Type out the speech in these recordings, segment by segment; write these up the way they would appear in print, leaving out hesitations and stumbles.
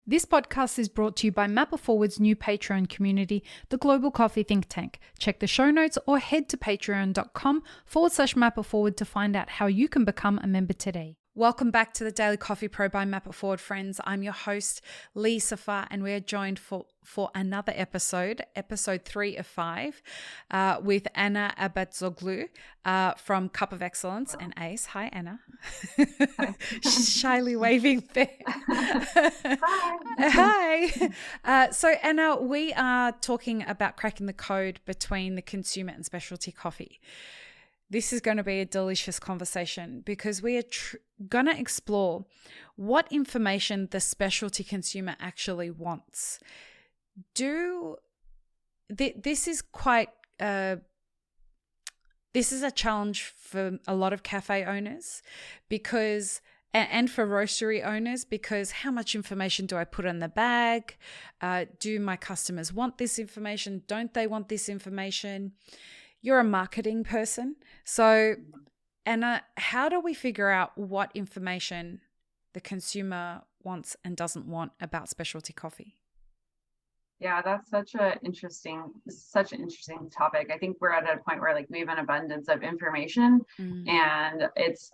This podcast is brought to you by Mapper Forward's new Patreon community, the Global Coffee Think Tank. Check the show notes or head to patreon.com/Mapper Forward to find out how you can become a member today. Welcome back to the Daily Coffee Pro by Mapper Forward, friends. I'm your host, Lee Safar, and we are joined for another episode 3 of 5, with Anna Abatzoglou from Cup of Excellence and ACE. Hi, Anna. Hi. Shyly waving there. Hi. Hi. So, Anna, we are talking about cracking the code between the consumer and specialty coffee. This is going to be a delicious conversation because we are going to explore what information the specialty consumer actually wants. This is a challenge for a lot of cafe owners because and for roastery owners, because how much information do I put on the bag? Do my customers want this information? Don't they want this information? You're a marketing person. So, Anna, how do we figure out what information the consumer wants and doesn't want about specialty coffee? Yeah, that's such an interesting topic. I think we're at a point where we have an abundance of information, and it's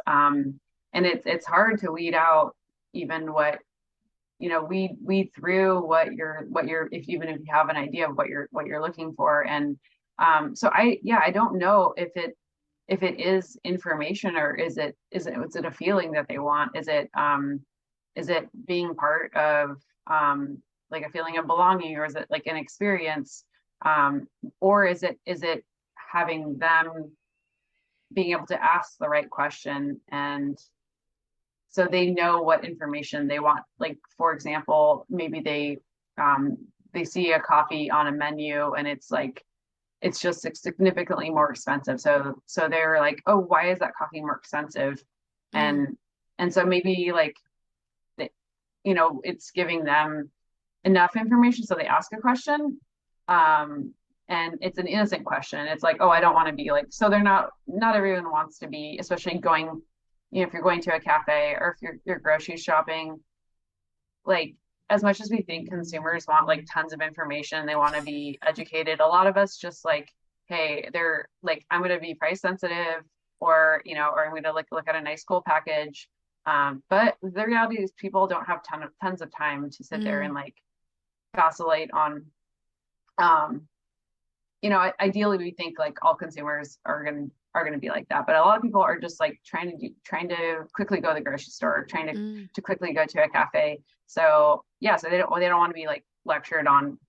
hard to weed out even what weed through what you're even if you have an idea of what you're looking for. And so I don't know if it is information, or is it a feeling that they want? Is it being part of like a feeling of belonging, or is it like an experience, or is it having them being able to ask the right question, and so they know what information they want? Like, for example, maybe they see a coffee on a menu and it's just significantly more expensive. So they're like, oh, why is that coffee more expensive? And so maybe it's giving them enough information. So they ask a question, and it's an innocent question. It's like, oh, I don't want to be like, so they're not everyone wants to be, especially going, if you're going to a cafe or if you're grocery shopping, like, as much as we think consumers want tons of information, they want to be educated, a lot of us just hey, they're like, I'm going to be price sensitive, or or I'm going to look at a nice cool package. But the reality is people don't have tons of time to sit there and vacillate on. Ideally we think all consumers are going to be like that, but a lot of people are just trying to quickly go to the grocery store, trying to quickly go to a cafe. So so they don't want to be lectured on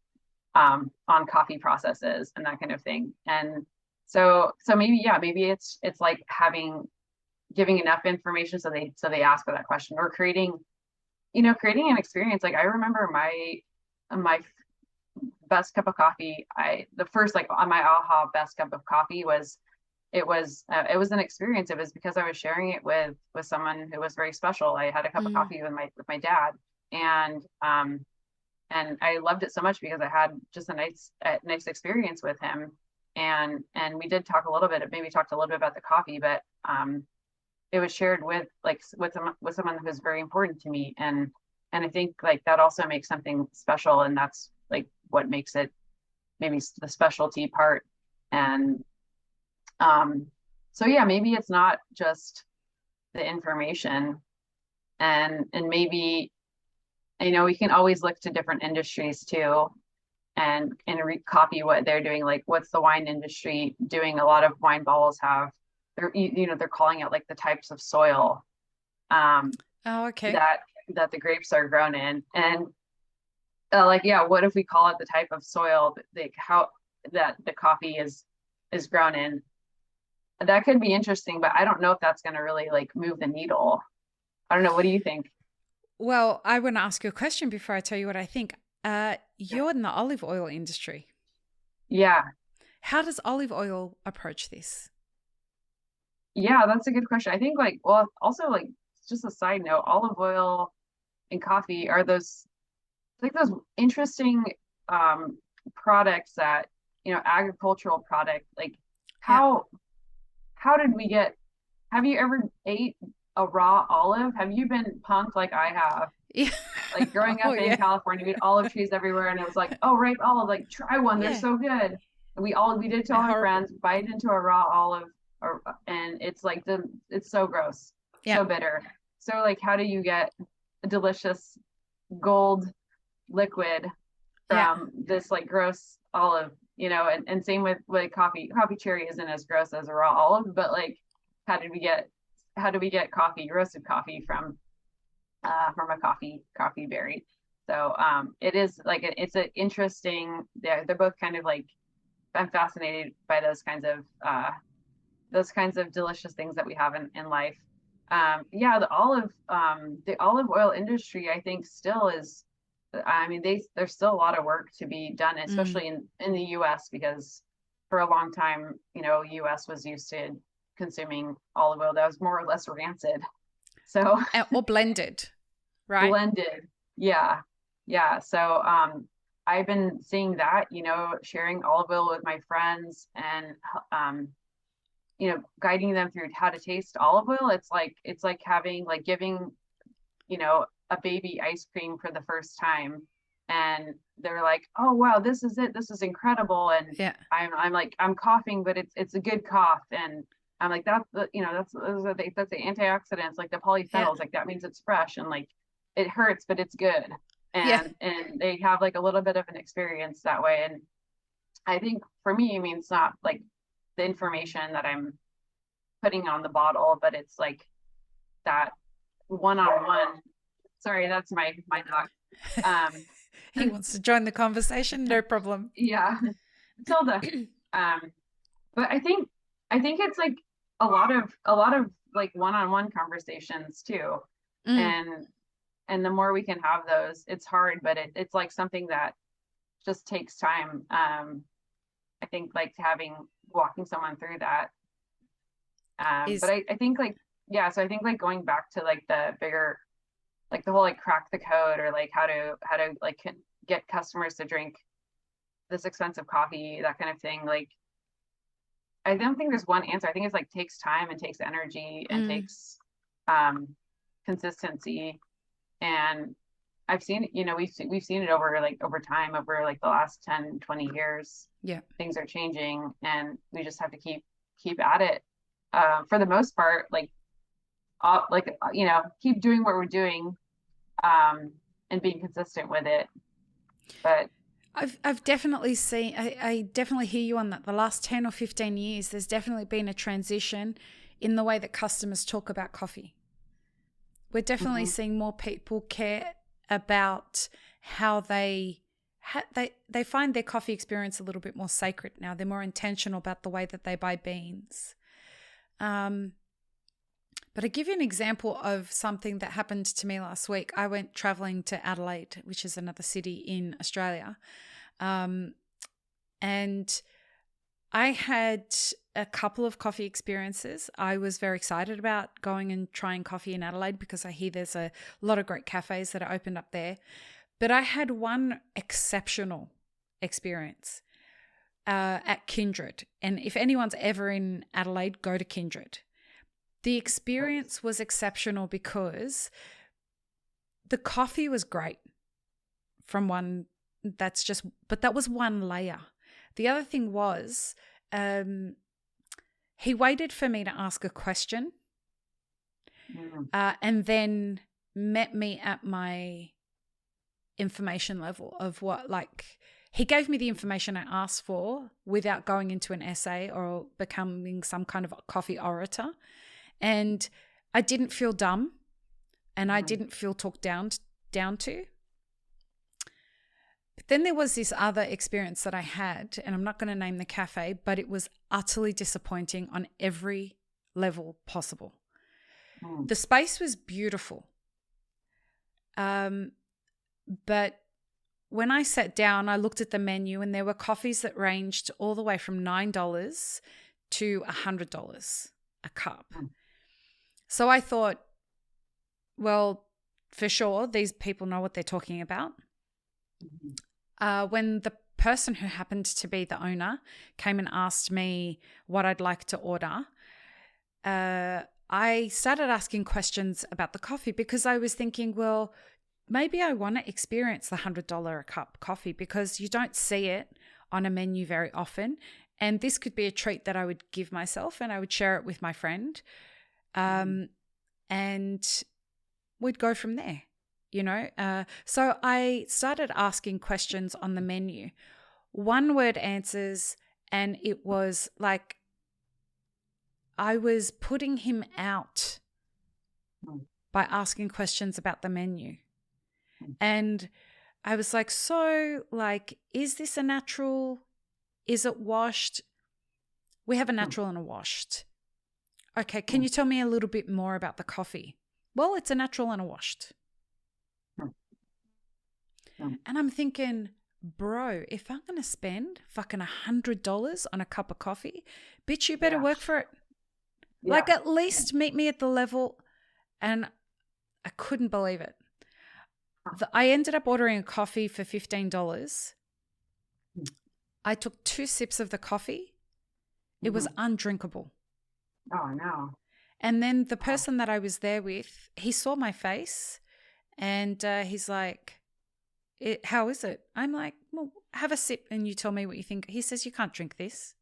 coffee processes and that kind of thing. And so maybe it's giving enough information so they ask for that question, or creating an experience. I remember my best cup of coffee, the first on my aha best cup of coffee was an experience. It was because I was sharing it with someone who was very special. I had a cup of coffee with my dad, and I loved it so much because I had just a nice experience with him. And we did talk a little bit about the coffee, but it was shared with someone who was very important to me. And I think that also makes something special, and that's what makes it maybe the specialty part. And so maybe it's not just the information, and maybe we can always look to different industries too, and copy what they're doing. What's the wine industry doing? A lot of wine bottles have they're calling out the types of soil okay, that the grapes are grown in. And what if we call it the type of soil how that the coffee is grown in? That could be interesting, but I don't know if that's going to really move the needle. I don't know. What do you think? Well, I want to ask you a question before I tell you what I think. You're in the olive oil industry. Yeah. How does olive oil approach this? Yeah, that's a good question. I think also just a side note, olive oil and coffee are those interesting products that, agricultural product. How did we get, have you ever ate a raw olive? Have you been punked like I have? Yeah. Like growing Oh up in yeah. California, we had olive trees everywhere, and it was like, oh, ripe olive, like try one, they're Yeah. so good. And we did to all They're my horrible. friends, bite into a raw olive, and it's like it's so gross, Yeah. so bitter. So like, how do you get a delicious gold liquid Yeah. from this like gross olive, and same with like coffee cherry isn't as gross as a raw olive, but like how did we get roasted coffee from a coffee berry. So it is like it's an interesting, they're both kind of like, I'm fascinated by those kinds of delicious things that we have in life. Yeah, the olive oil industry, I think still is, I mean, there's still a lot of work to be done, Mm. especially in the US, because for a long time, US was used to consuming olive oil that was more or less rancid. So Or blended, right? blended. Yeah. Yeah. So I've been seeing that, sharing olive oil with my friends, and guiding them through how to taste olive oil. It's like having like giving, a baby ice cream for the first time, and they're like, "Oh wow, this is it. This is incredible." And Yeah. I'm like, I'm coughing, but it's a good cough, and I'm like, that's the that's the antioxidants, like the Yeah. polyphenols, like that means it's fresh, and like it hurts, but it's good. Yeah. And they have like a little bit of an experience that way. And I think for me, I mean, it's not like the information that I'm putting on the bottle, but it's like that one-on-one. Sorry, that's my dog. Um, He wants to join the conversation. No problem. yeah, Tilda. Um, but I think it's like a lot of like one-on-one conversations too, Mm. and the more we can have those, it's hard, but it's like something that just takes time. I think like walking someone through that. But Is I think like, yeah, so I think like going back to like the bigger, like the whole like crack the code, or like how to like get customers to drink this expensive coffee, that kind of thing. Like I don't think there's one answer. I think it's like takes time and takes energy and mm. takes um consistency. And I've seen, we've seen it over time, over like the last 10, 20 years. Yeah. Things are changing, and we just have to keep at it. For the most part, keep doing what we're doing, and being consistent with it. But I've definitely seen, I definitely hear you on that. The last 10 or 15 years, there's definitely been a transition in the way that customers talk about coffee. We're definitely mhm, seeing more people care about how they find their coffee experience a little bit more sacred now. They're more intentional about the way that they buy beans. But I give you an example of something that happened to me last week. I went traveling to Adelaide, which is another city in Australia. And I had a couple of coffee experiences. I was very excited about going and trying coffee in Adelaide because I hear there's a lot of great cafes that are opened up there. But I had one exceptional experience at Kindred. And if anyone's ever in Adelaide, go to Kindred. The experience was exceptional because the coffee was great from one, but that was one layer. The other thing was, he waited for me to ask a question, and then met me at my information level of he gave me the information I asked for without going into an essay or becoming some kind of coffee orator. And I didn't feel dumb, and I didn't feel talked down to. But then there was this other experience that I had, and I'm not going to name the cafe, but it was utterly disappointing on every level possible. The space was beautiful. But when I sat down, I looked at the menu, and there were coffees that ranged all the way from $9 to $100 a cup. So I thought, well, for sure, these people know what they're talking about. When the person who happened to be the owner came and asked me what I'd like to order, I started asking questions about the coffee because I was thinking, well, maybe I want to experience the $100 a cup coffee because you don't see it on a menu very often. And this could be a treat that I would give myself, and I would share it with my friend. And we'd go from there, So I started asking questions on the menu, one word answers, and it was like I was putting him out by asking questions about the menu. And I was like, so, like, is this a natural? Is it washed? We have a natural and a washed. Okay, can you tell me a little bit more about the coffee? Well, it's a natural and a washed. And I'm thinking, bro, if I'm going to spend fucking $100 on a cup of coffee, bitch, you better work for it. Yeah. Like, at least meet me at the level. And I couldn't believe it. I ended up ordering a coffee for $15. I took 2 sips of the coffee. It was undrinkable. Oh, no. And then the person that I was there with, he saw my face and he's like, how is it? I'm like, well, have a sip and you tell me what you think. He says, you can't drink this.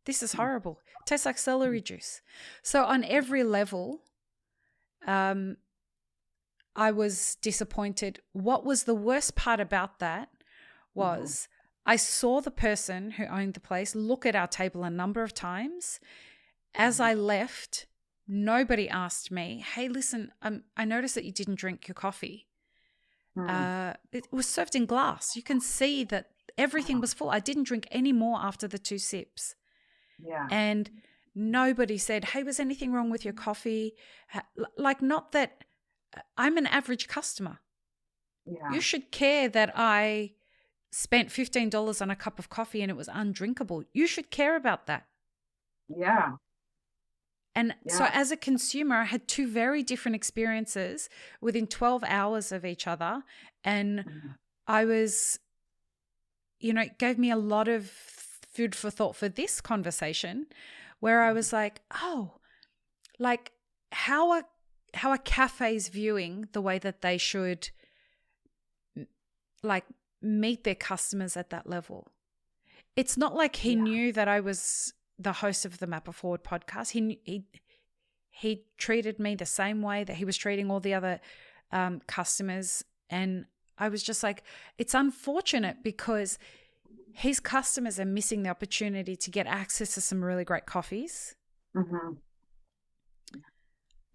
This is horrible. It tastes like celery juice. So on every level, I was disappointed. What was the worst part about that was I saw the person who owned the place look at our table a number of times. As I left, nobody asked me, hey, listen, I noticed that you didn't drink your coffee. It was served in glass. You can see that everything was full. I didn't drink any more after the 2 sips. Yeah. And nobody said, hey, was anything wrong with your coffee? Like, not that I'm an average customer. Yeah. You should care that I spent $15 on a cup of coffee and it was undrinkable. You should care about that. Yeah. And so as a consumer, I had 2 very different experiences within 12 hours of each other. And I was, it gave me a lot of food for thought for this conversation where I was like, oh, like how are cafes viewing the way that they should like meet their customers at that level? It's not like he knew that I was the host of the Map It Forward podcast. He treated me the same way that he was treating all the other customers. And I was just like, it's unfortunate because his customers are missing the opportunity to get access to some really great coffees.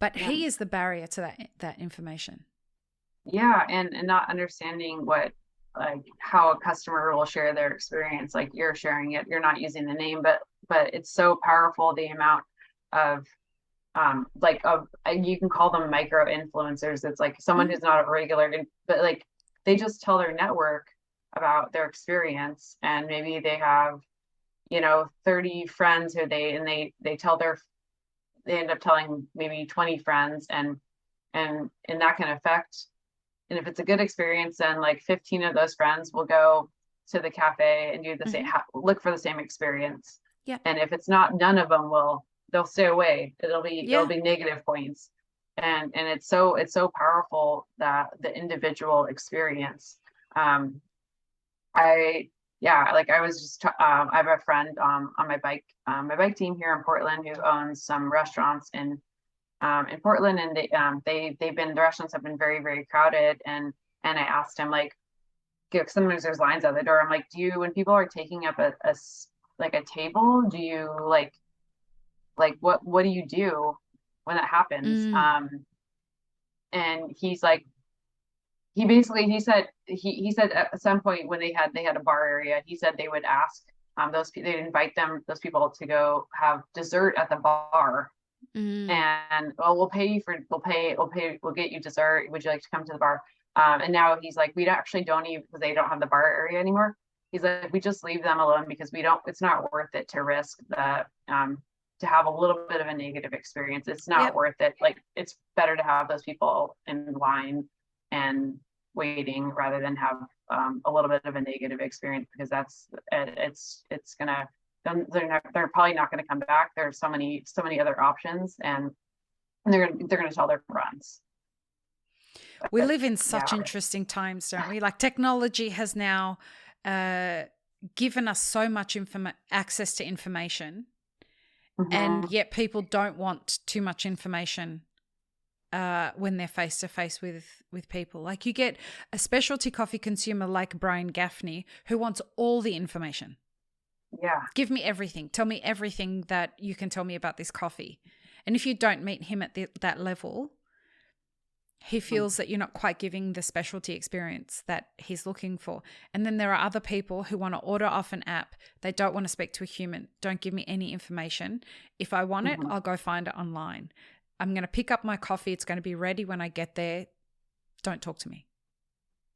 But he is the barrier to that information. Yeah, and not understanding how a customer will share their experience. Like, you're sharing it, you're not using the name, but it's so powerful, the amount of you can call them micro influencers. It's like someone who's not a regular, but like they just tell their network about their experience, and maybe they have 30 friends who they end up telling maybe 20 friends, and that can affect. And if it's a good experience, then like 15 of those friends will go to the cafe and do the same, look for the same experience. Yeah. And if it's not, none of them they'll stay away. It'll be negative points. And it's so powerful, that the individual experience. I was just, I have a friend on my bike team here in Portland who owns some restaurants in Portland, and the restaurants have been very, very crowded. And I asked him, like, sometimes there's lines out the door. I'm like, when people are taking up a table, do you like what do you do when that happens? And he's like, he said at some point when they had a bar area, he said they would ask they'd invite those people to go have dessert at the bar. And we'll get you dessert. Would you like to come to the bar? And now he's like, we actually don't even, because they don't have the bar area anymore. He's like, we just leave them alone because it's not worth it to risk to have a little bit of a negative experience. It's not worth it. Like, it's better to have those people in line and waiting rather than have a little bit of a negative experience, because it's gonna, they're probably not going to come back. There's so many other options, and they're going to tell their friends. We live in such Yeah. interesting times, don't we? Like technology has now given us so much access to information, and Mhm. yet people don't want too much information when they're face to face with people. Like you get a specialty coffee consumer like Brian Gaffney who wants all the information. Yeah. Give me everything. Tell me everything that you can tell me about this coffee. And if you don't meet him at that level, he feels that you're not quite giving the specialty experience that he's looking for. And then there are other people who want to order off an app. They don't want to speak to a human. Don't give me any information. If I want it, Mhm. I'll go find it online. I'm going to pick up my coffee. It's going to be ready when I get there. Don't talk to me.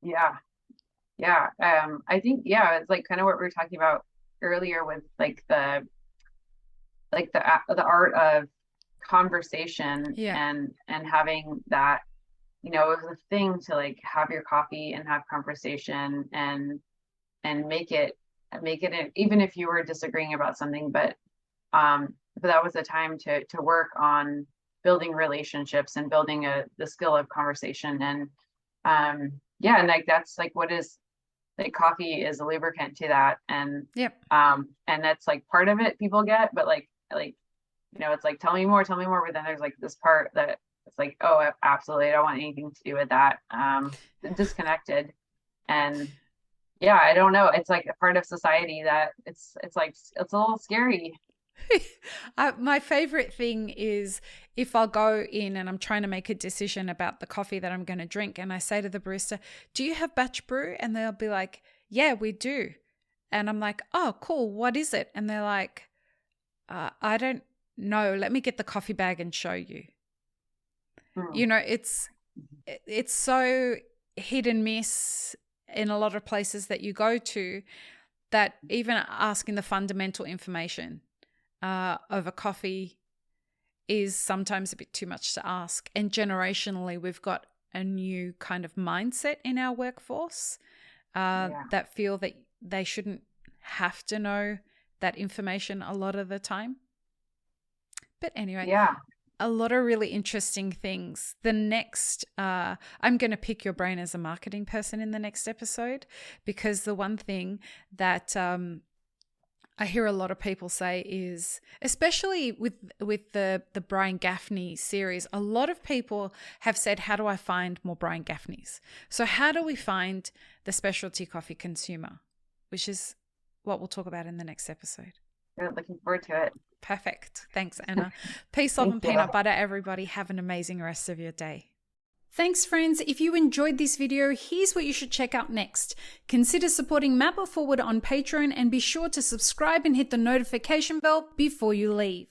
Yeah. Yeah. I think, yeah, it's like kind of what we were talking about earlier with like the art of conversation Yeah. and having that, you know, it was a thing to like have your coffee and have conversation and make it even if you were disagreeing about something, but that was a time to work on building relationships and building the skill of conversation. And yeah, and like that's like what is like coffee is a lubricant to that. Yep. And that's like part of it people get, but like you know, it's like tell me more, but then there's like this part that it's like, oh, absolutely, I don't want anything to do with that. Disconnected. And yeah, I don't know, it's like a part of society that it's like it's a little scary. My favorite thing is if I'll go in and I'm trying to make a decision about the coffee that I'm going to drink, and I say to the barista, do you have batch brew? And they'll be like, yeah, we do. And I'm like, oh, cool. What is it? And they're like, I don't know. Let me get the coffee bag and show you. You know, it's so hit and miss in a lot of places that you go to that even asking the fundamental information over coffee is sometimes a bit too much to ask. And generationally, we've got a new kind of mindset in our workforce that feel that they shouldn't have to know that information a lot of the time. But anyway, Yeah. a lot of really interesting things. The next, I'm going to pick your brain as a marketing person in the next episode, because the one thing that I hear a lot of people say is, especially with the Brian Gaffney series, a lot of people have said, how do I find more Brian Gaffneys? So how do we find the specialty coffee consumer, which is what we'll talk about in the next episode. Good. Looking forward to it. Perfect. Thanks, Anna. Peace, love, and Thank you. peanut butter, everybody. Have an amazing rest of your day. Thanks, friends. If you enjoyed this video, here's what you should check out next. Consider supporting Map It Forward on Patreon, and be sure to subscribe and hit the notification bell before you leave.